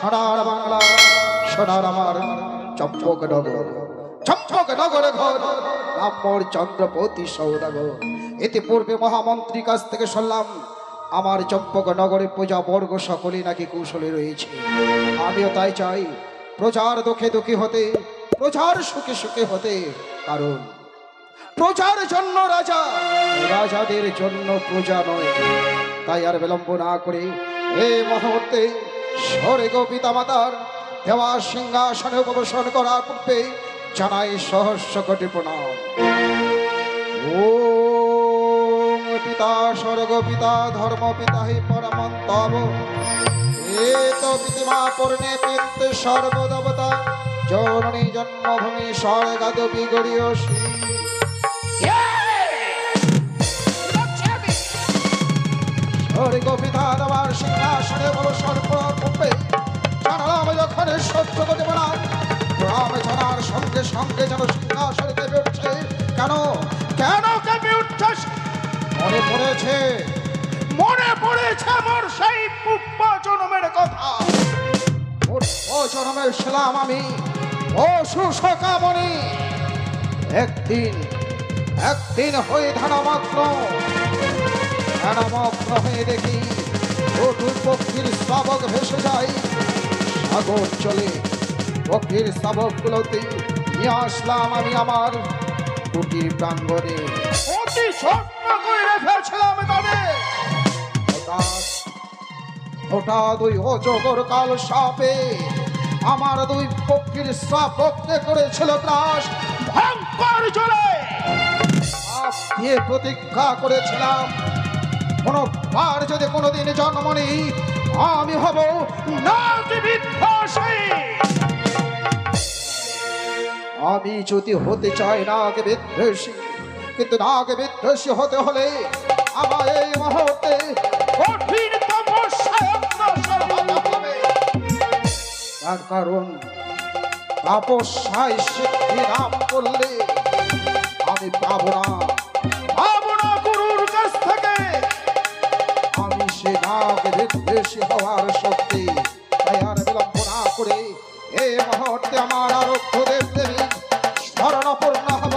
সোনার বাংলা সোনার আমার চম্পকনগর চম্পকনগরে ঘর নাম মোর চন্দ্রপতি সৌদাগর। ইতিপূর্বে মহামন্ত্রীর কাছ থেকে শুনলাম আমার চম্পকনগরে প্রজা বর্গ সকলেই নাকি কৌশলে রয়েছে। আমিও তাই চাই প্রজার দুঃখে দুঃখী হতে, প্রজার সুখে সুখে হতে। কারণ প্রজার জন্য রাজা, রাজাদের জন্য প্রজা নয়। তাই আর বিলম্ব না করে এই মুহূর্তে স্বর্গ পিতামাতার দেওয়া সিংহাসনে উপবেশন করার পূর্বে জানাই সহস্র কোটি প্রণাম। ওম পিতা স্বর্গ পিতা ধর্ম পিতা হি পরমন্তব এত পিতিমা পূর্ণে পিত সর্বদেবতা জননী জন্মভূমি স্বর্গাদ বিগড়িয়সী। স্বর্গ পিতা দেওয়ার সিংহাসনে উপবেশন করার পূর্বে জানালাম যখন সহ্য করতে পারাম রাম জানার সঙ্গে সঙ্গে যেন সিংহাসনে কেঁপে উঠছে। কেন কেন কেঁপে উঠছে? মনে পড়েছে, মনে পড়েছে মোর সেই পূর্ব জন্মের কথা। পূর্ব জন্মে ছিলাম আমি পশু সকামণি। একদিন একদিন হয়ে ধ্যানমগ্ন হয়ে দেখি দুটো পক্ষীর শাবক ভেসে যায় সাগর চলে। পক্ষীর শাবকগুলোতে নিয়ে আসলাম আমি আমার কুটির প্রাঙ্গণে। অতি স্বপ্ন করে রেখেছিলাম তাদের। হঠাৎ ওই অজগর কাল সাপে আমার দুই পক্ষীর শাবককে করেছিল ত্রাস। ভয়ঙ্কর জলে সাপ দিয়ে প্রতিজ্ঞা করেছিলাম কোনবার যদি কোনোদিন জন্ম নিই আমি হব নাগ বিধ্বংসী। আমি যদি হতে চাই নাগ বিধ্বংসী, কিন্তু নাগ বিধ্বংসী হতে হলে আমার এই মুহূর্তে কঠিন তপস্যায় অগ্রসর হতে হবে। তার কারণ তপস্যায় সিদ্ধি লাভ করলে আমি পাবো না গুরুর কাছ থেকে আমি সে নাগ বিধ্বংসী হওয়ার শক্তি। তাই আর বিলম্ব না করে এই মুহূর্তে আমার আরোগ্য দেব দেবী স্মরণপূর্ণ হব।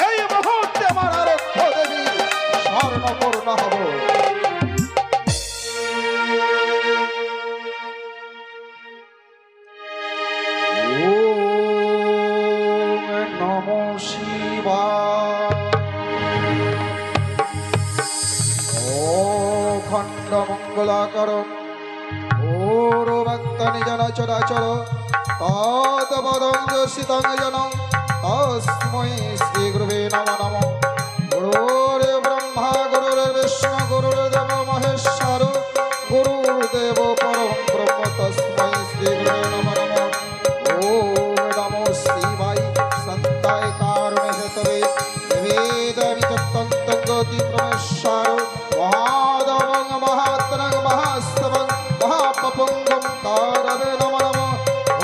এই মুহূর্তে আমার আরোগ্য দেবী স্মরণপূর্ণ হব। ওম নমঃ শিবায়। খণ্ড মঙ্গলাকরণ ওর ভক্তানি জন চরাচর তৎপদং যোষিতং জনং তস্मै শ্রী গুরুবে নমঃ নমঃ। গুরুর ব্রহ্মা গুরুর বিষ্ণু গুরুর্দেব মহেশ্বর গুরুর্দেব পরম ব্রহ্ম তস্मै শ্রী গুরুবে নমঃ নমঃ। ওম নমো শিবায় সন্তায় কারণে হেতবে নিবেদমি চত্তন্তং গতি প্রমেশ্বর মহাদবং মহাত্রং মহাস্তবং মহাপপুঙ্গম তারবে নমঃ নমঃ।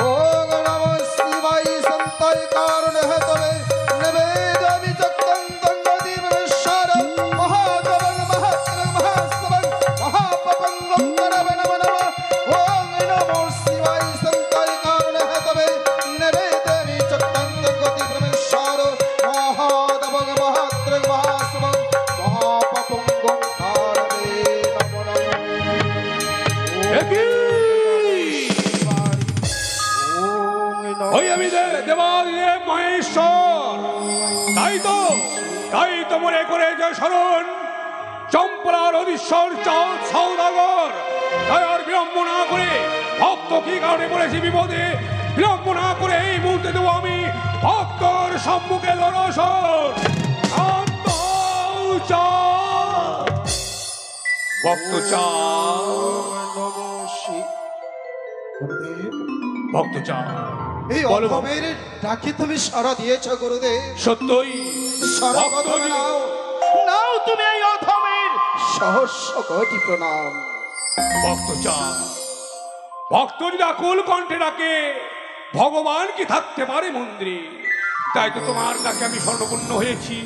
ওম নমো শিবায় সন্তায় কারণে হেতবে নিবেদমি চত্তন্তং গতি প্রমেশ্বর মহাদবং মহাত্রং মহাস্তবং মহাপপুঙ্গম তারবে নমঃ নমঃ। ওম নমো শিবায় সন্তায় কারণে হেতবে নিবেদমি চত্তন্তং গতি প্রমেশ্বর মহাদবং মহাত্রং মহাস্তবং মহাপপুঙ্গম তারবে নমঃ নমঃ। ওই আমি দেবাদিদেব মহেশ্বর। তাই তো মনে করে যে স্মরণ চম্পলার অধীশ্বর চাঁদ সৌদাগর। তাই আর বিলম্ব না করে ভক্ত কি কারণে পড়েছি বিপদে, বিলম্ব না করে এই মুহূর্তে দেবো আমি ভক্তর সম্মুখে দর্শন। ভক্ত ভক্ত এই অধমের ডাকে তুমি সাড়া দিয়েছ গুরুদেব। সত্যই সাড়া কথা নাও, নাও তুমি এই অধমের সহস্র কোটি প্রণাম। ভক্ত ভক্ত যদি আকুল কণ্ঠে ডাকে ভগবান কি থাকতে পারে মন্দিরে? তাই তো তোমার ডাকে আমি স্বর্ণপূর্ণ হয়েছি।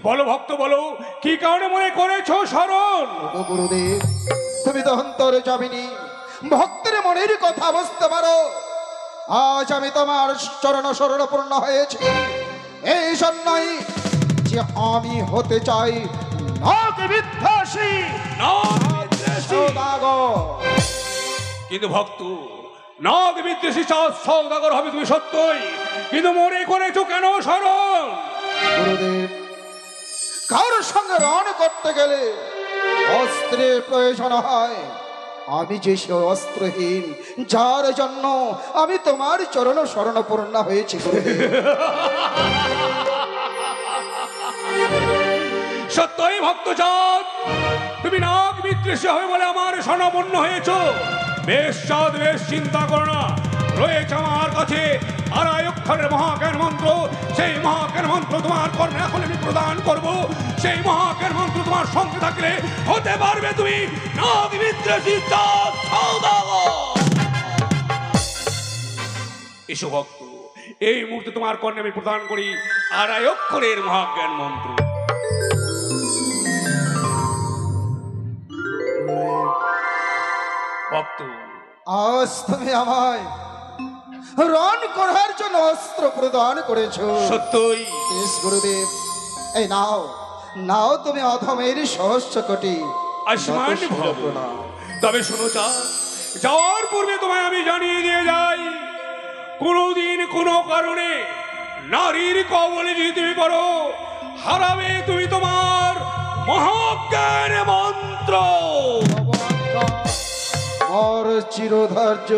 বলো ভক্ত বলো, কি কারণে মনে করেছো স্মরণ? গুরুদেব তুমি তো অন্তরে যাবিনি, ভক্তের মনের কথা বুঝতে পারো। আজ আমি তোমার চরণ শরণাপন্ন হয়েছি এই জন্যই যে আমি হতে চাই নাগ বিদ্বেষী সওদাগর। কিন্তু ভক্ত, নাগ বিদ্বেষী সওদাগর হবে তুমি সত্যই, কিন্তু মনে করেছো কেন শরণ? গুরুদেব, কারোর সঙ্গে রণ করতে গেলে অস্ত্রের প্রয়োজন হয়। আমি যে সে অস্ত্রহীন, যার জন্য আমি তোমার চরণ শরণাপন্ন হয়েছি গুরুদেব। সত্যই ভক্তচাঁদ, তুমি নাগ বিদ্বেষী হবে বলে আমার শরণাপন্ন হয়েছো। বেশ চাঁদ, বেশ চিন্তা করো না, রয়েছে আমার কাছে আড়াই অক্ষরের মহাজ্ঞান মন্ত্র। সেই মহাজ্ঞান মন্ত্র তোমার কর্মে এখন আমি প্রদান করব। সেই মহাজ্ঞান মন্ত্র তোমার সঙ্গে থাকলে হতে পারবে তুমি নাগ বিদ্বেষী চাঁদ সওদাগর। এসো ভক্ত, এই মুহূর্তে তোমার কর্ণে আমি প্রদান করি আড়াই অক্ষরের মহাজ্ঞান মন্ত্র। ভক্ত, আজ তুমি আমায় রণ করার জন্য অস্ত্র প্রদান করেছো। সত্যই বেশ গুরুদেব, এই নাও নাও তুমি অধমের সহস্র কোটি আসমান ভব। তবে শোনো চাঁদ, যাওয়ার পূর্বে তোমায় আমি জানিয়ে দিয়ে যাই, কোনোদিন কোনো কারণে নারীর কবলে যদি তুমি পড়ো, হারাবে তুমি তোমার মহাজ্ঞান মন্ত্র। মোর চিরধার্য।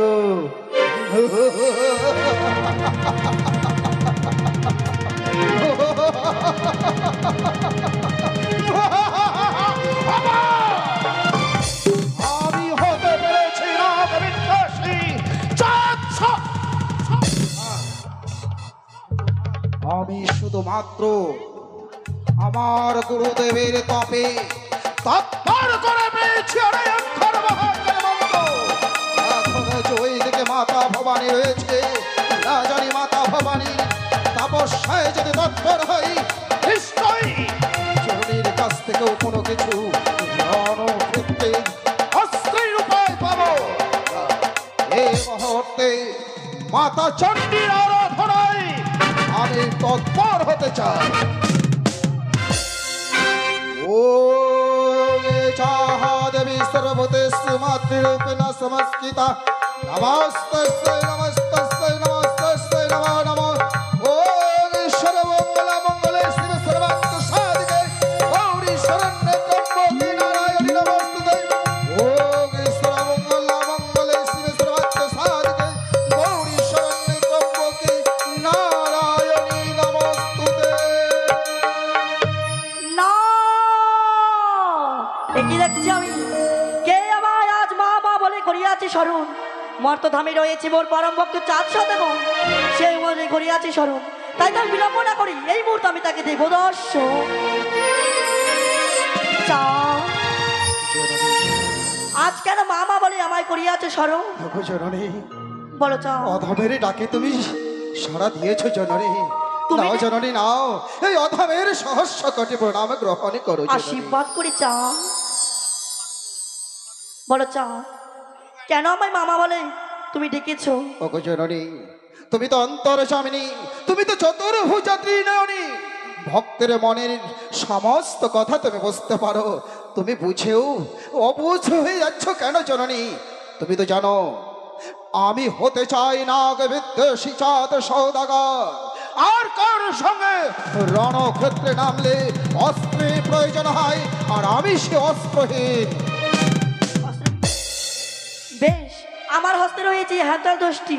আমি হতে পেরেছি নাগ বিদ্বেষী চাঁদ আমি শুধুমাত্র আমার গুরুদেবের তপে তৎপর করে পেয়েছি আড়াই অক্ষর মহাজ্ঞান মন্ত্র। এখনো যে ওই দিকে মাতা ভবানী রয়েছে, না জানি মাতা ভবানী তপস্যায় যদি তৎপর হই, নিশ্চয়ই জরুরির কাছ থেকেও কোনো কিছু রণক্ষেত্রে অস্ত্রের উপায় পাবো। এই মুহূর্তে মাতা চণ্ডীর আরাধনায় আমি তৎপর হতে চাই। ओम चाहा देवी सर्वभूतेषु मातृरूपेण संस्कृता नमस्तस्यै नमस्तस्यै नमस्तस्यै नमो नमः। ओम सर्वमंगलमंगले शिवे सर्वार्थसाधिके गौरी शरण्ये त्र्यंबके नारायणी नमोस्तुते। ओम सर्वमंगलमंगले शिवे सर्वार्थसाधिके गौरी शरण्ये त्र्यंबके नारायणी नमोस्तुते। কি দেখছি আমি? কে আমায় আজ মা মা বলে করিয়াছে স্মরণ? মর্তধামে রয়েছে মোর পরম ভক্ত চাঁদ সওদাগর, সেই মনে করিয়াছে স্মরণ। তাই তার বিলম্ব না করি এই মুহূর্তে আমি তাকে দেব দর্শন। চাঁদ, আজ কেন মা মা বলে আমায় করিয়াছে স্মরণ? জননী, বলো চাঁদ। অধমের ডাকে তুমি সাড়া দিয়েছো জননী। তুমি নাও যে- জননী নাও, এই অধমের সহস্র কোটি প্রণাম গ্রহণ করো জননী। আশীর্বাদ করি চাঁদ। বলো চাঁদ, কেন আমায় মামা বলে তুমি ডেকেছো? ওগো জননী, তুমি তো অন্তর্যামিনী, তুমি তো চতুর্ভুজা ত্রিনয়নী। ভক্তের মনের সমস্ত কথা তুমি বুঝতে পারো, তুমি বুঝেও অবুঝ হয়ে যাচ্ছ কেন জননী? তুমি তো জানো আমি হতে চাই নাগ বিদ্বেষী চাঁদ সওদাগর। আর কার সঙ্গে রণক্ষেত্রে নামলে অস্ত্রের প্রয়োজন হয়, আর আমি সে অস্ত্রহীন। বেশ, আমার হস্তে রয়েছে হ্যান্তাল দোষটি।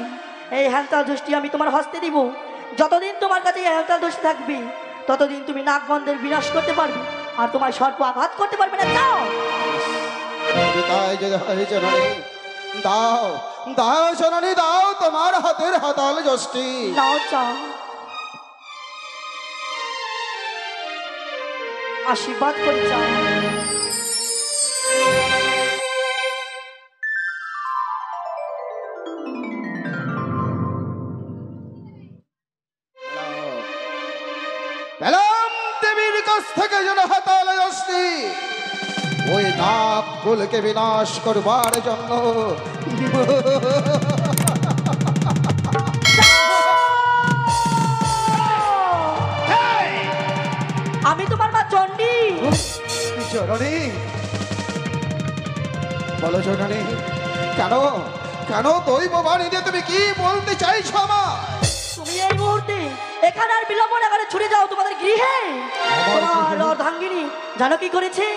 এই হ্যান্তাল দোষটি আমি তোমার হস্তে দিব। যতদিন তোমার কাছে এই হ্যান্তাল দোষটি থাকবে, ততদিন তুমি নাগবন্ধের বিনাশ করতে পারবে, আর তোমার সর্প আঘাত করতে পারবে না। যাও। তাই যদি হয় জননী, দাও দাও জননী, দাও তোমার হাতের হাতাল যষ্টি। নাও চাও। আশীর্বাদ করি চাও। পেলাম দেবীর কাছ থেকে যেন হাতাল যষ্টি। ওই নাগ কুলকে বিনাশ করবার জন্য। আমি তোমার মা চণ্ডী। জননী, বলো জননী, কেন কেন দৈব বাণী দিয়ে তুমি কি বলতে চাইছো আমার? তুমি এই মুহূর্তে এখানে আর বিলম্ব না করে ছুটে যাও তোমাদের গৃহে। তোমার অর্ধাঙ্গিনী জানো কি করেছে?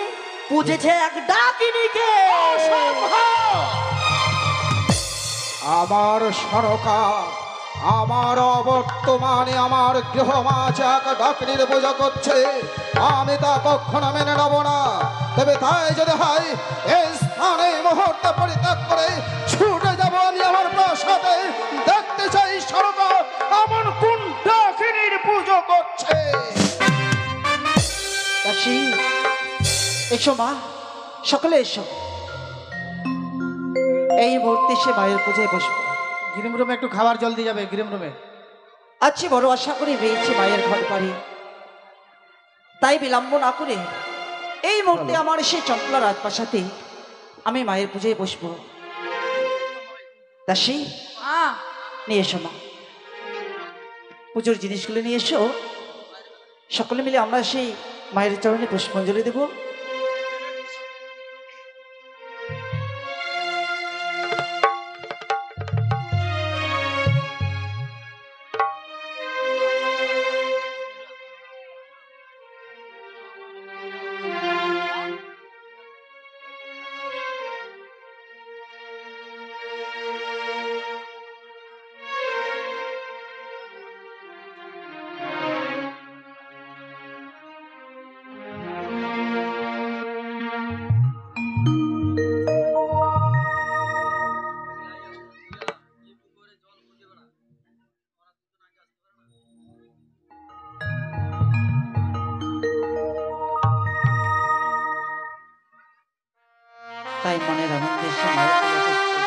পুজেছে এক ডাকিনীকে। আমার সরকার আমার অবর্তমানে আমার গৃহমাঝে এক ডাকিনীর পূজা করছে, আমি তা কখনো মেনে নেব না। তবে তাই যদি হয় এই স্থানে মুহূর্তে পরিত্যাগ করে ছুটে যাব আমি আমার প্রাসাদে। দেখতে চাই সরকার এমন কোন ডাকিনীর পুজো করছে। দাসী, এসো মা, সকলে এসো। এই মুহূর্তে সে মায়ের পূজায় বসবো। গ্রিম রুমে একটু খাবার জল দিয়ে যাবে, গ্রিম রুমে। আজকে বড় আশা করে পেয়েছি মায়ের ঘর বাড়ি, তাই বিলম্ব না করে এই মুহূর্তে আমার সেই চম্পলা রাজপ্রাসাদে আমি মায়ের পূজায় বসবো। দাসী, নিয়ে এসো মা, পুজোর জিনিসগুলো নিয়ে এসো। সকলে মিলে আমরা সেই মায়ের চরণে পুষ্পাঞ্জলি দেব। তাই মনের আনন্দে সে মায়ের পূজা করছে।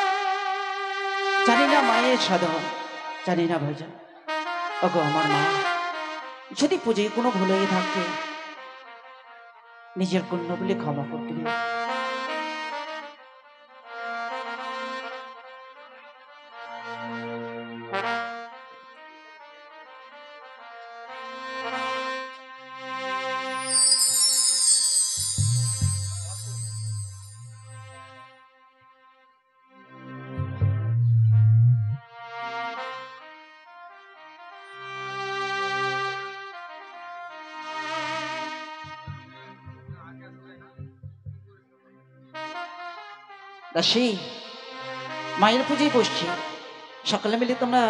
জানি না মায়ের সাধন, জানি না ভজন। ওগো আমার মা, যদি পুজোয় কোনো ভুল হয়ে থাকে নিজের পুণ্য বলে ক্ষমা করে দিবে। দাসী, মায়ের পুজোয় বসছি, সকলে মিলে তোমরা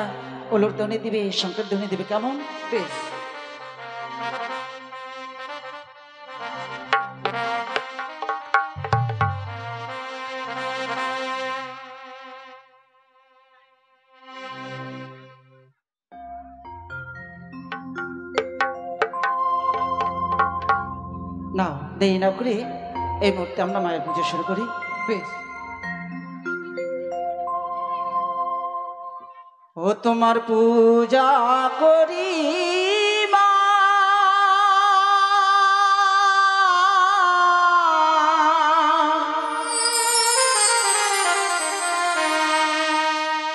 ওলর ধ্বনি দিবে, শঙ্কর ধ্বনি দিবে, কেমন? বেশ। নাও, দেরি না করে এই মুহূর্তে আমরা মায়ের পুজো শুরু করি। বেশ। ও তোমার পূজা করি মা,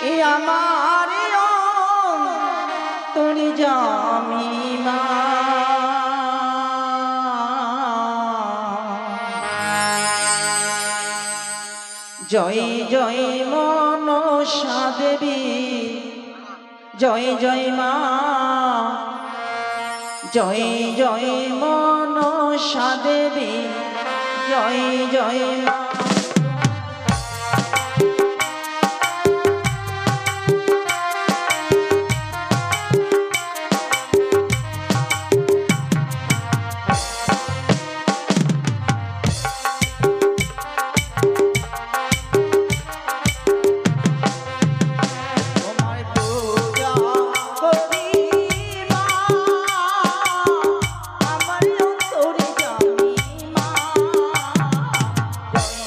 এ আমার তোর জামি মা, জয় জয় মনসা দেবী, জয় জয় মা, জয় জয় মনসা দেবী, জয় জয় মা। জয়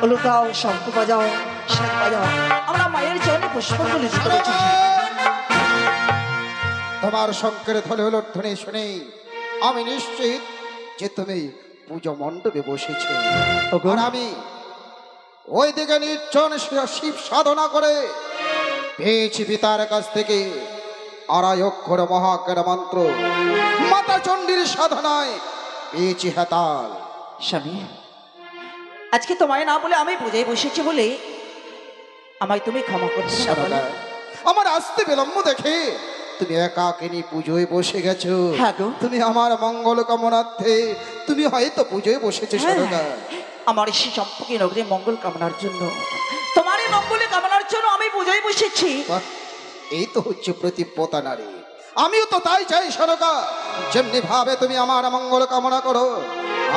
লুকাও, শঙ্খ বাজাও, শাঁখ বাজাও, আমরা মায়ের চরণে পুষ্পাঞ্জলি দিতে পেরেছি। তোমার শঙ্কর ধলে হলো ধ্বনি শুনে আমি নিশ্চিত যে তুমি পুজো মণ্ডপে বসেছো। ওগো। আর আমি ওই দিকে নির্জন শিব সাধনা করে পেয়েছি পিতার কাছ থেকে আড়াই অক্ষর মহাজ্ঞান মন্ত্র। মাতা চণ্ডীর সাধনায় পেয়েছি হেতাল। স্বামী, আজকে তোমায় না বলে আমি বুঝে বসেছি বলে আমায় তুমি ক্ষমা করছো না বলো? সাধনা, আমার আসতে বিলম্ব দেখে তুমি একাকিনী পুজোয় বসে গেছো। হ্যাঁ গো। তুমি আমার মঙ্গল কামনার্থে তুমি হয়তো পুজোয় বসেছো সাধনা। আমার সেই চম্পকী নগরী মঙ্গল কামনার জন্য, তোমার এই মঙ্গলে কামনার জন্য আমি বুঝাই বসেছি। বাহ, এই তো হচ্ছে প্রতিপতা নারী। আমিও তো তাই চাই সরকা, যেমনি ভাবে তুমি আমার মঙ্গল কামনা করো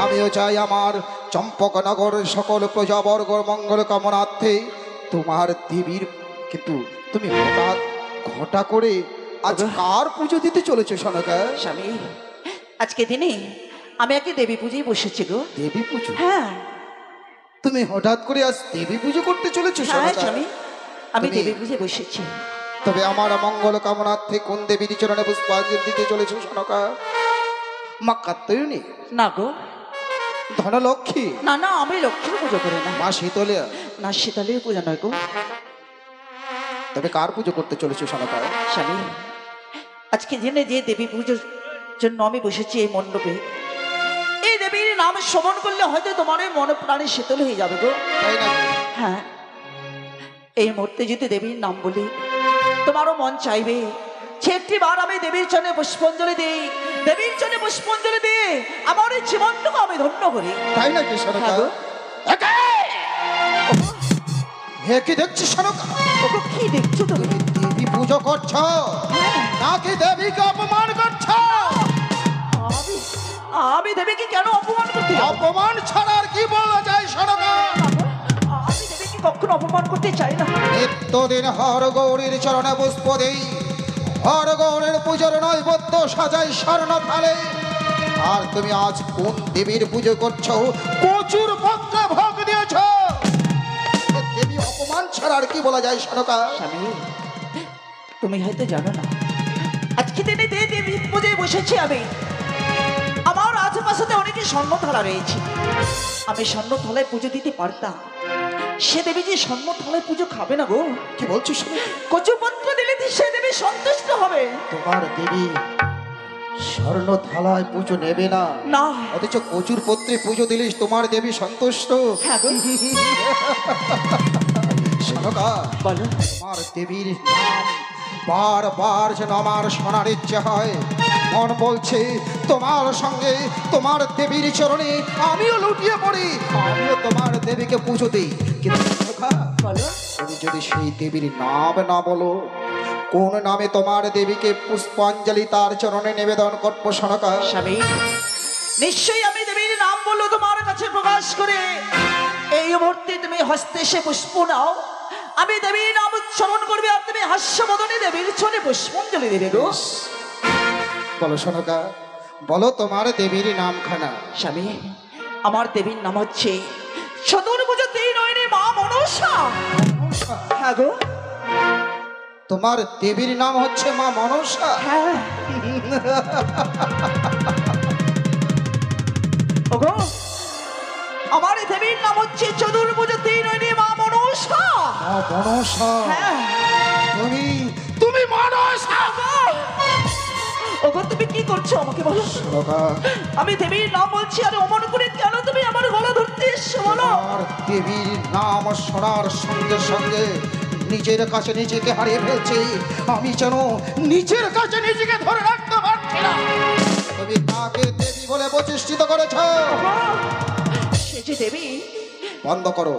আমিও চাই আমার চম্পকনগর সকল প্রজাবর্গর মঙ্গল কামনার্থে তোমার দেবীর। কিন্তু তুমি হঠাৎ ঘটা করে আজ কার পুজো দিতে চলেছো সনকা? স্বামী, আজকে দিনে আমি একে দেবী পুজোয় বসেছি গো। দেবী পুজো? হ্যাঁ তুমি হঠাৎ করে আজ দেবী পুজো করতে চলেছো হ্যাঁ সনকা? স্বামী, আমি তুমি- দেবী পুজোয় বসেছি। তবে আমার মঙ্গল কামনার্থে কোন দেবীর চরণে পুষ্পাঞ্জলি দিতে চলেছো সনকা? মা কাত্যায়নী, না গো, ধনলক্ষ্মী, না না, আমি লক্ষ্মীর পুজো করি না। মা শীতলে, না, শীতলের পূজা নয় গো। তবে কার পুজো করতে চলেছো সনকা? স্বামী, আজকে জেনে যে দেবী পুজোর জন্য আমি বসেছি এই মণ্ডপে, এই দেবীর নাম শ্রবণ করলে হয়তো তোমার ওই মনে প্রাণে শীতল হয়ে যাবে গো। তাই না? হ্যাঁ, এই মুহূর্তে যদি দেবীর নাম বলি তোমারও মন চাইবে সে একটি বার আমি দেবীর চরণে পুষ্পাঞ্জলি দিই, দেবীর চরণে পুষ্পাঞ্জলি দিই, আমার এই জীবনটুকু আমি ধন্য করি। তাই নাকি সনকা? হ্যাঁ গো। হে কি দেখছি সনকা? ওগো, কি দেখছো তুমি? দেবী পুজো করছো নাকি দেবীকে অপমান করছো? আমি আমি দেবীকে কেন অপমান করতে যাবো? অপমান ছাড়া আর কি বলা যায় সনকা? আমি দেবীকে কখনো অপমান করতে চাই না। নিত্যদিন হর গৌরীর চরণে পুষ্প দেই, হর গৌরীর পুজোর নৈবেদ্য সাজাই স্বর্ণ থালে। আর তুমি আজ কোন দেবীর পুজো করছো? প্রচুর পত্রে ভোগ দিয়েছ। দেবী অপমান ছাড়া আর কি বলা যায় সনকা? স্বামী, তুমি হয়তো জানো না, আজকে দিনে দেবী পুজোয় বসেছি আমি। আমার আশেপাশে অনেকে স্বর্ণ থালা রয়েছে, আমি স্বর্ণ থালায় পুজো দিতে পারতাম। সে দেবী যে স্বর্ণ থালায় পুজো খাবে না গো। কি বলছিস? কচুপত্র দিলে তো সে দেবী সন্তুষ্ট হবে তোমার দেবী স্বর্ণ থালায় পুজো নেবে না, না। অথচ প্রচুর পত্রে পুজো দিলিস তোমার দেবী সন্তুষ্ট। হ্যাঁ গো, সনকা, বলো। তোমার দেবীর নাম বারবার যেন আমার শোনার ইচ্ছে হয়। মন বলছে তোমার সঙ্গে তোমার দেবীর চরণে আমিও লুটিয়ে পড়ি, আমিও তোমার দেবীকে পুজো দিই। কিন্তু সনকা, বলো। তুমি যদি সেই দেবীর নাম না বলো, কোন নামে তোমার দেবীকে পুষ্পাঞ্জলি তার চরণে নিবেদন করবো সনকা? স্বামী, নিশ্চয়ই আমি দেবীর নাম বললো তোমার কাছে প্রকাশ করে। এই মুহূর্তে তুমি হস্তে সে পুষ্প নাও, আমি দেবীর নাম উচ্চারণ করবে আর তুমি হাস্যবদনে দেবীর চরণে পুষ্পাঞ্জলি দেবে গো। বলো সনকা, বলো তোমার দেবীর নামখানা। স্বামী, আমার দেবীর নাম হচ্ছে চতুর্ভুজী নয়নী মা মনসা। হ্যাঁ গো, তোমার দেবীর নাম হচ্ছে মা মনসা? হ্যাঁ। ওগো, আমার দেবীর নাম হচ্ছে চতুর্ভুজী নয়নী মা মনসা। মা মনসা? হ্যাঁ। তুমি তুমি মনসা? ওগো, তুমি কি করছো আমাকে বলো। সনকা, আমি দেবীর নাম বলছি আর অমন করে কেন তুমি আমার গলা ধরতে এসছো বলো। তোমার দেবীর নাম শোনার সঙ্গে সঙ্গে নিজের কাছে নিজেকে হারিয়ে ফেলছি। আমি যেন নিজের কাছে নিজেকে ধরে রাখতে পারছি না। তুমি কাকে দেবী বলে প্রতিষ্ঠিত করেছ? সে যে দেবী। বন্ধ করো,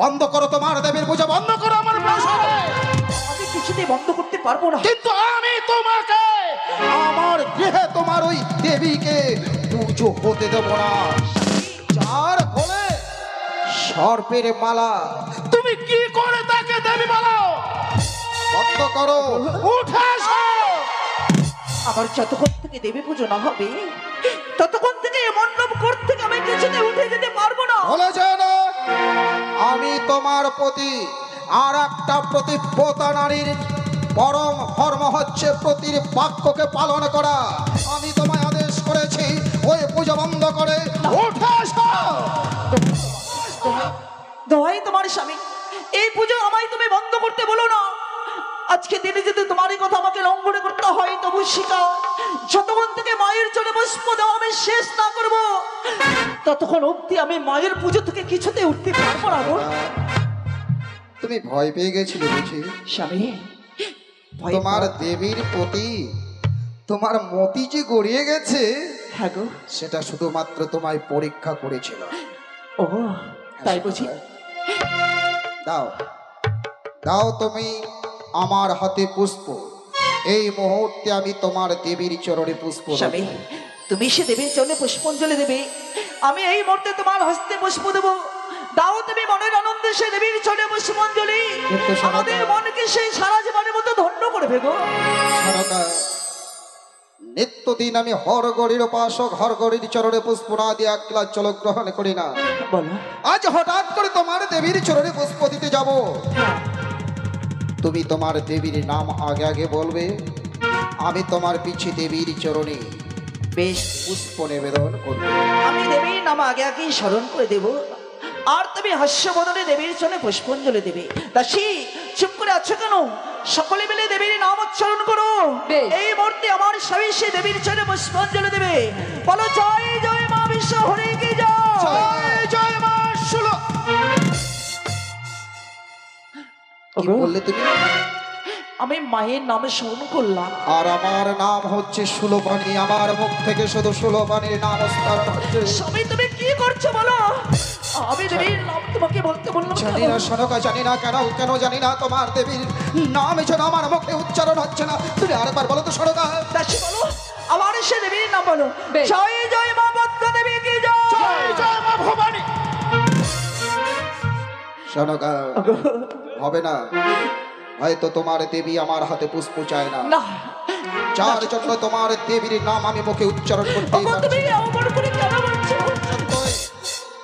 বন্ধ করো তোমার দেবীর পূজা বন্ধ করো আমার প্রাসাদে। আমি কিছুতেই বন্ধ করতে পারবো না। কিন্তু আমি তোমাকে আমার গৃহে তোমার ওই দেবীকে পুজো হতে দেব না, যার ফলে সর্পের মালা। তুমি কি করে তাকে দেবী বলো? বন্ধ করো, উঠে এসো। আমার যতক্ষণ থেকে দেবী পুজো না হবে ততক্ষণ থেকে এই মণ্ডপ কোট থেকে আমি কিছুতে উঠে যেতে পারবো না। বলে যায় না আমি তোমার প্রতি আর একটা প্রতিব্রতা নারীর পরম ধর্ম হচ্ছে প্রতির বাক্যকে পালন করা। আমি তোমায় আদেশ করেছি ওই পুজো বন্ধ করে উঠে আসো। দোহাই তোমার স্বামী, এই পুজো আমায় তুমি বন্ধ করতে বলো না। আজকে দিনে যদি তোমারই কথা আমাকে লঙ্ঘন করতে হয় তবু শিখা, যতক্ষণ থেকে মায়ের চলে পুষ্প দেওয়া আমি শেষ না করব ততক্ষণ অব্দি আমি মায়ের পুজো থেকে কিছুতে উঠতে পারবো না গো। তুমি ভয় পেয়ে গেছিলে বুঝি? স্বামী, ভয় তোমার পাওয়া- দেবীর প্রতি তোমার মতি যে গড়িয়ে গেছে হ্যাঁ গো। সেটা শুধুমাত্র তোমায় পরীক্ষা করেছিল। ও তাই বুঝি? দাও দাও তুমি আমার হাতে পুষ্প। এই মুহূর্তে আমি তোমার দেবীর চরণে পুষ্প দেব। স্বামী, তুমি সে দেবীর চরণে পুষ্পাঞ্জলি দেবে, আমি এই মুহূর্তে তোমার হস্তে পুষ্প দেব। দাও তুমি মনের আনন্দে সে দেবীর চরণে পুষ্পাঞ্জলি কিন্তু সনাতন- আমাদের মনকে সেই সারা জীবনের মতো ধন্য করবে গো। সরকার, নিত্যদিন আমি হরগড়ির উপাসক হরগড়ির চরণে পুষ্প না দিয়ে এক গ্লাস জল গ্রহণ করি না। বলো। আজ হঠাৎ করে তোমার দেবীর চরণে পুষ্প দিতে যাব। তুমি তোমার দেবীর নাম আগে আগে বলবে, আমি তোমার পিছে দেবীর চরণে বেশ, পুষ্প নিবেদন করব। আমি দেবীর নাম আগে আগেই স্মরণ করে দেব, আর তুমি হাস্যবদনে দেবীর চরণে পুষ্পাঞ্জলি দেবে। দাসী, চুপ করে আছো কেন? সকলে মিলে দেবীর নাম উচ্চারণ করো। বেশ। এই মুহূর্তে আমার স্বামী সে দেবীর চরণে পুষ্পাঞ্জলি দেবে। বলো জয় জয় মা বিশ্ব হরি কি জয়। জয় জয় মা শুলো। কি ওগো, বললে তুমি? আমি মায়ের নামে স্মরণ করলাম। আর আমার নাম হচ্ছে সুলোপানি। আমার মুখ থেকে শুধু সুলোপানির নাম উচ্চারণ হচ্ছে। স্বামী, তুমি কি করছো বলো? আমি দেবীর নাম তোমাকে বলতে বললাম কেন? জানি না সনকা, জানি না কেন কেন জানি না তোমার দেবীর নাম যেন আমার মুখে উচ্চারণ হচ্ছে না। তুমি আরেকবার বলো তো সনকা। দাসী বলো, আমার সে দেবীর নাম বলো। বেশ। জয় জয় মা পদ্মা দেবী কি জয়। জয় জয় মা ভবানী। সনকা, হবে না। হয়তো তোমার দেবী আমার হাতে পুষ্প চায় না, না, যার জন্য তোমার দেবীর নাম আমি মুখে উচ্চারণ করতে ওগো, তুমি অমর করে কেন বলছো?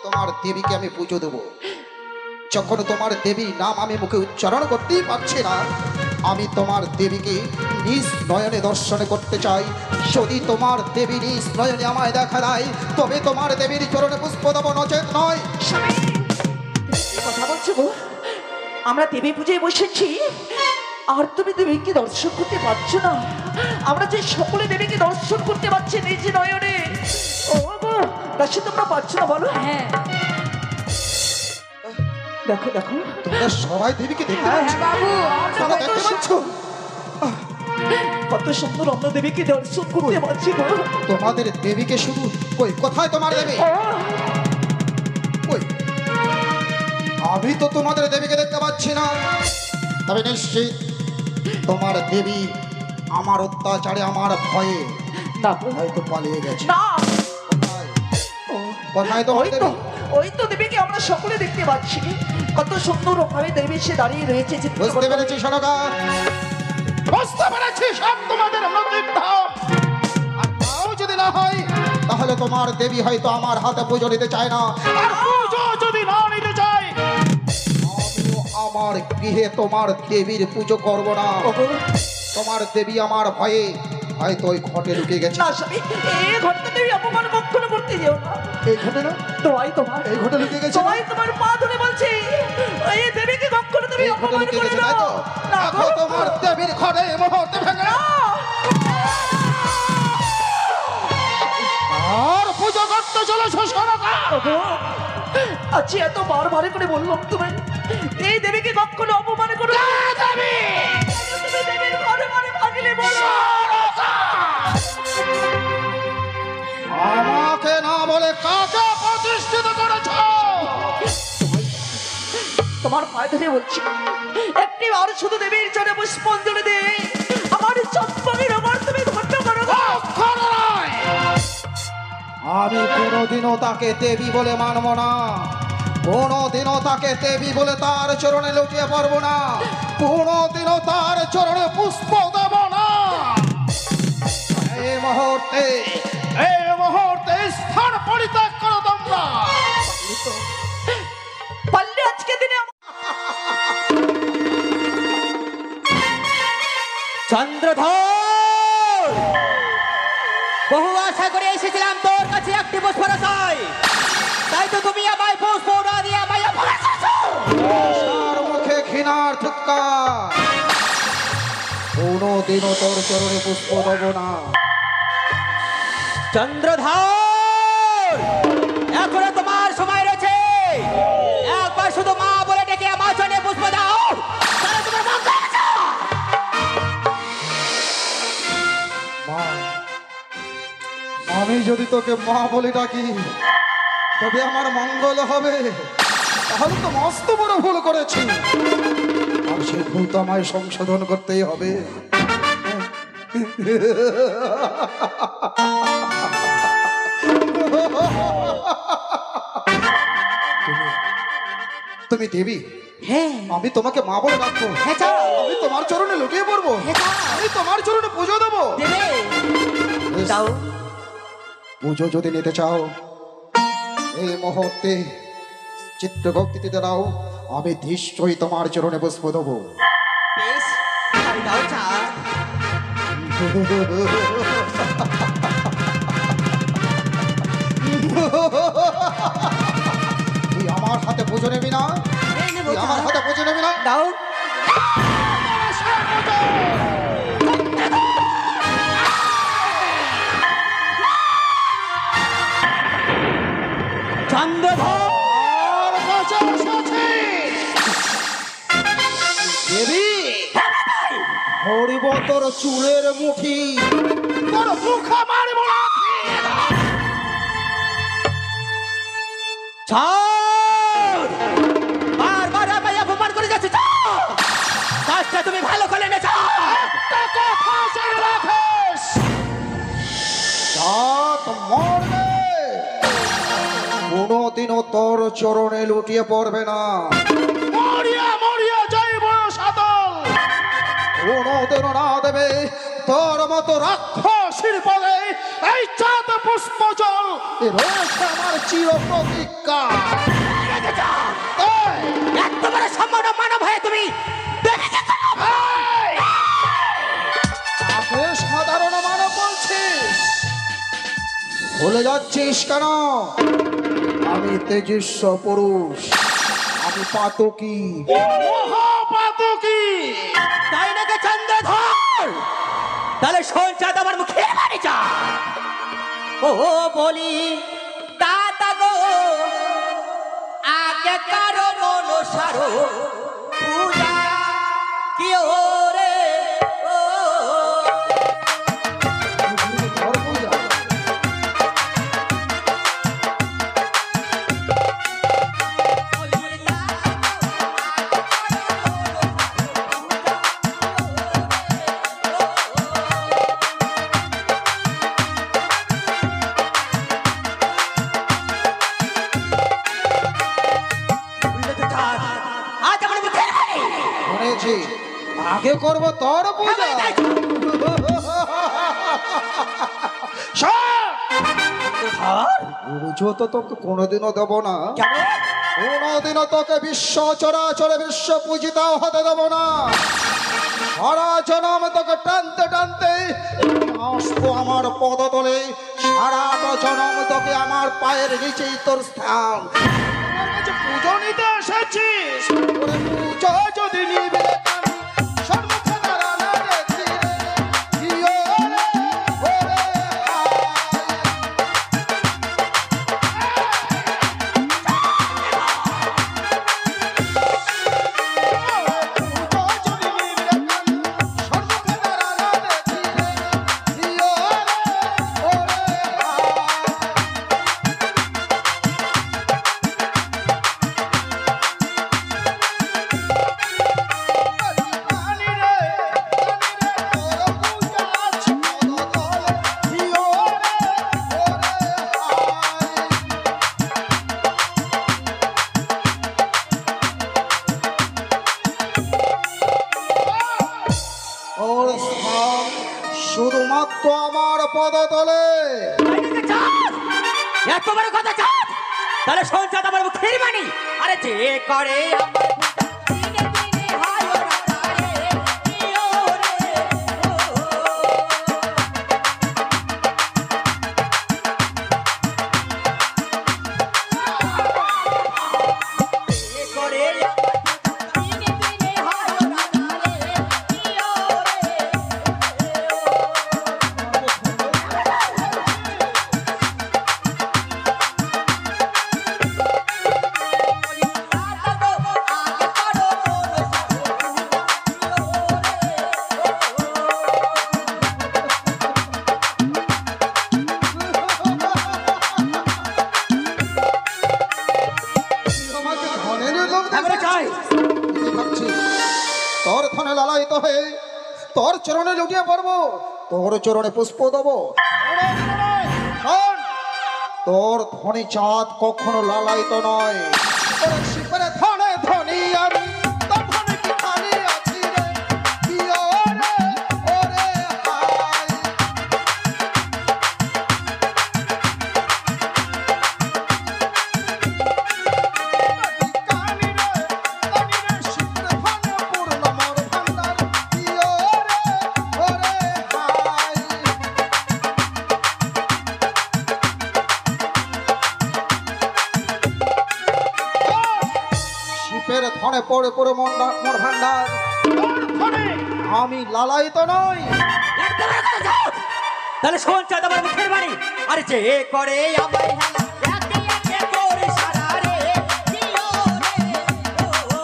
তোমার দেবীকে আমি পুজো দেবো। যখন তোমার দেবীর নাম আমি মুখে উচ্চারণ করতেই পারছি না, আমি তোমার দেবীকে নিজ নয়নে দর্শন করতে চাই। যদি তোমার দেবী নিজ নয়নে আমায় দেখা দেয় তবে তোমার দেবীর চরণে পুষ্প দেবো, নচেত নয়। স্বামী, কি কথা বলছো গো? আমরা দেবী পূজায় বসেছি আর তুমি দেবীকে দর্শন করতে পারছো না? আমরা যে সকলে দেবীকে দর্শন করতে পারছি নিজ নয়নে। ও গো, দাসী, তোমরা পারছো না বলো? হ্যাঁ দেখো দেখো, তোমরা সবাই দেবীকে দেখতে হ্যাঁ পাচ্ছ? বাবু, তোমরা দেখতে পাচ্ছ? কত সুন্দর আমরা দেবীকে দর্শন করতে পারছি গো। তোমাদের দেবীকে শুধু কই, কোথায় তোমার দেবী? কই? আমি তো তোমাদের দেবীকে দেখতে পাচ্ছি না। তবে নিশ্চিত তোমার দেবী আমার অত্যাচারে আমার ভয়ে না হয়তো পালিয়ে গেছে। না, কোথায়? কোথায় তোমার ওই তো, দেবী? ওই তো দেবীকে আমরা সকলে দেখতে পাচ্ছি। কত সুন্দর ভাবে দেবী সে দাঁড়িয়ে রয়েছে। বুঝতে পেরেছি সনকা, বুঝতে পেরেছি সব তোমাদের নদীর ধাম। আর তাও যদি না হয় তাহলে তোমার দেবী হয়তো আমার হাতে পুজো নিতে চায় না। আর পুজো যদি না নিতে চায় আমিও আমার গৃহে তোমার দেবীর পুজো করব না। তোমার দেবী আমার ভয়ে হয়তো ওই ঘটে ঢুকে গেছে। না স্বামী, এই ঘটনা তুমি অপমান কখনো করতে যেও না। এই ঘটে না, তোমায় তোমার এই ঘটে লুকিয়ে গেছে। তোমায় তোমার পা ধরে বলছি, এই দেবীকে কখনো তুমি এই ঘটে অপমান লুকিয়ে করে গেছে, না। তাই তো? না দেখো তোমার দেবীর ঘটে এই মুহূর্তে ভেঙে আর পুজো করতে চলেছো সনকা। আচ্ছা, এত বারবার করে বললাম তুমি এই দেবীকে কখনো অপমান করো না। তুমি দেবীর ঘরে ঘরে ভাগলে বলো। আমাকে না বলে কাকে প্রতিষ্ঠিত করেছ? তোমার পায়ে ধরে বলছি, একটি আর শুধু দেবীর চরণে পুষ্পাঞ্জলি দে। আমার চম্পকের ওপর তুমি ধন্য করো গো। আমি কোনোদিনও তাকে দেবী বলে মানব না, কোনোদিনও তাকে দেবী বলে তার চরণে লুটিয়ে পড়বো না, কোনোদিনও তার চরণে পুষ্প দেব না। এই মুহূর্তে স্থান পরিত্যাগ করো তোমরা। পারলে আজকে চন্দ্রধর, বহু আশা করে এসেছিলাম তোর কাছে একটি পুষ্পরসাই, তাই তো তুমি আমায় পুষ্প না দিয়ে আমায় অপমান করেছো। তার মুখে ঘৃণার থুৎকার। কোনোদিনও তোর চরণে পুষ্প দেব না। চন্দ্রধর, এখনো তোমার সময় রয়েছে, একবার শুধু মা বলে ডেকে আমার চরণে পুষ্প দাও, তাহলে তোমার মন পেয়েছো। মা, আমি যদি তোকে মা বলে ডাকি তবে আমার মঙ্গল হবে। তাহলে তো মস্ত বড় ভুল করেছি, আর সেই ভুল তো আমায় সংশোধন করতেই হবে। তুমি দেবী, হ্যাঁ, আমি তোমাকে মা বলে ডাকবো। হ্যাঁ, যাও। আমি তোমার চরণে লুটিয়ে পড়বো। হ্যাঁ, যাও। আমি তোমার চরণে পুজো দেবো। দেবে দাও। পুজো যদি নিতে চাও এই মুহূর্তে চিত্রভক্তিতে দাও, আমি নিশ্চয়ই তোমার চরণে পুষ্প দেবো। বেশ, তাই দাও চাঁদ। তুই আমার হাতে পুজো নেবি না? এই নেবো তুই আমার চাঁদ। হাতে পুজো নেবি না? দাও। চন্দ্রধর, আর বাঁচা সাথী। দেবী, হরিব তোর চুলের মুঠি, তোর মুখে মারব লাথি। চাঁদ, বারবার আমায় অপমান করে যাচ্ছে চাঁদ। কাজটা তুমি ভালো করে নেছো। একটা কথা জেনে রাখিস, জাত মরবে, কোনোদিনও তোর চরণে লুটিয়ে পড়বে না। মরিয়া মরিয়া যাইব সাদল, কোনোদিনও না দেবে তোর মতো রাক্ষসীর বলে এই চাঁদ পুষ্প জল। এ রয়েছে আমার চির প্রতিজ্ঞা। এই, এত বড় সম্মান মানব হয়ে তুমি দেখে তাকে সাধারণ মানব বলছিস? ভুলে যাচ্ছিস কেন? আমি তেজস্ব পুরুষ, আমি পাতকী, মহাপাতকী। তাই নাকি চন্দ্রধর? তাহলে শোন চাঁদ, আমার মুখে মারি যা। ও বলি দাদা গো, আগে কারো মনসারো পূজা কি ওরে ও। আজ আমার মুখে মারি। শুনেছি আগে করব তোর পূজা। পুজো তো তোকে কোনোদিনও দেব না, কেন? কোনোদিনও তোকে বিশ্ব চরাচরে বিশ্ব পূজিতাও হতে দেব না। সারা জনম তোকে টানতে টানতে আসবো আমার পদতলে, সারাটা জনম তোকে আমার পায়ের নিচেই তোর স্থান। আমার কাছে পুজো নিতে এসেছিস, ওরে পুজো যদি নিবি সম্মুখে দাঁড়া না দেখি রে, কি ওরে ওরে ওর স্থান শুধুমাত্র আমার পদতলে। তাই নাকি চাঁদ? এত বড় কথা চাঁদ? তাহলে শোন চাঁদ, আমার মুখের মানি। আরে যে করে আমার পূজা, দিনে দিনে হয় ওরা তারে, কি ওরে ও। চাই। কি ভাবছিস? তোর ধনে লালায়িত হয়ে তোর চরণে লুটিয়ে পড়বো, তোর চরণে পুষ্প দেবো। শোন, তোর ধনী চাঁদ কখনো লালায়িত নয়। তোর শিখরে ধনে ধনী আমি, তোর ধনে কি খালি আছি রে? প্রিয় রে, ওরে হায়। কানি রে, কানি রে, শিখরে ধনে পূর্ণ মোর ভান্ডার। প্রিয় রে, ওরে হায়। শিপের ধনে পড়ে পড়ে মোর ভান্ডার। তোর ধনে আমি লালায়িত নই। তাহলে শোন চাঁদ আমার মুখের বাণী। আরে যে করে আমায় হেলা, একে একে করে সারা রে, দিও রে, ও,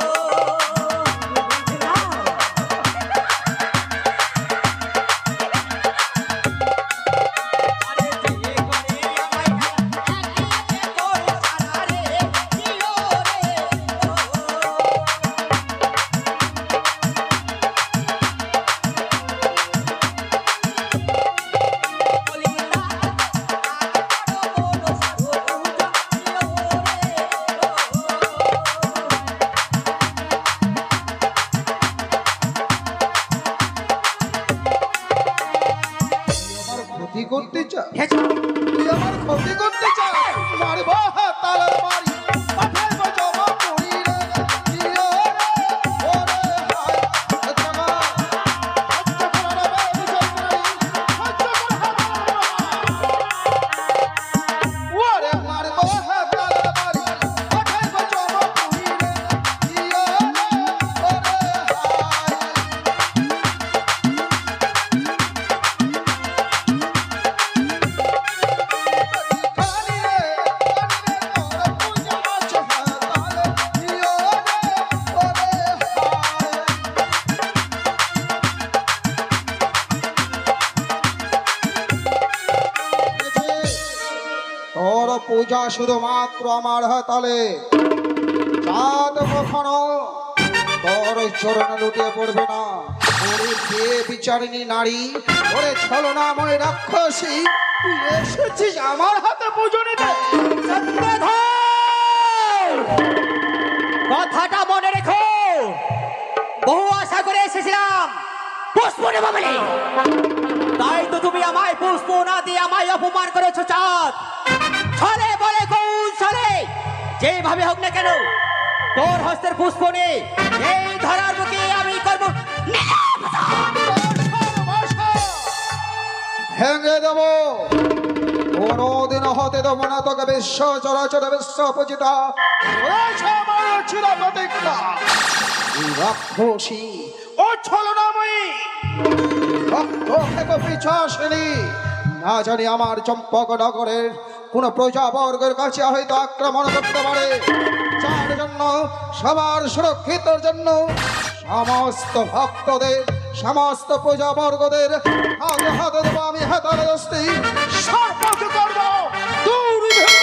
আরে যে করে আমায় হেলা, একে একে করে সারা রে, দিও রে, আমার ক্ষতি করতে চাস? হেঁচা। তুই আমার ক্ষতি করতে চাস? মারবো হাতালে মারি, পাঠাইবো জমা পুরি রে। প্রিয় রে, ওরে হায়। সহ্য কর, সহ্য কর রে বাবু চন্দ্রানী, সহ্য কর ওরে মারবো হাতালে মারি, পাঠাইবো জমা পুরি রে। প্রিয় রে, ওরে হায়। কানি রে, কানি রে, তোর পূজা মাছ হাতালে। প্রিয় রে, ওরে হায়। তোর পূজা শুধুমাত্র আমার হাতালে। চাঁদ কখনো তোর চরণে লুটিয়ে পড়বে না। ওরে কে বিচারিণী নারী, ওরে ছলনাময় রাক্ষসী, তুই এসেছিস আমার হাতে পুজো নিতে। কথাটা মনে রেখো। বহু আশা করে এসেছিলাম পুষ্প নেব বলে, তাই তো তুমি আমায় পুষ্প না দিয়ে আমায় অপমান করেছো চাঁদ। ছলে বলে কৌশলে যেভাবে হোক না কেন, তোর হস্তের পুষ্প নেই এই ধরার বুকে আমি করবো। ভেঙে দেব, কোনদিন হতে দেব না তোকে বিশ্ব চরাচর বিশ্ব পূজিতা রয়েছে আমার চির প্রতিজ্ঞা। এই রাক্ষসী ও ছলনাময়ী রক্ত থেকে পিছাসিনী না জানি আমার চম্পক নগরের কোন প্রজাবর্গের কাছে হয়তো আক্রমণ করতে পারে, যার জন্য সবার সুরক্ষিতের জন্য সমস্ত ভক্তদের সমস্ত প্রজাবর্গদের হাতে হাতে দেবো আমি হাতালে দস্তি সর্বকে করবো দুর্বিঘ্ন।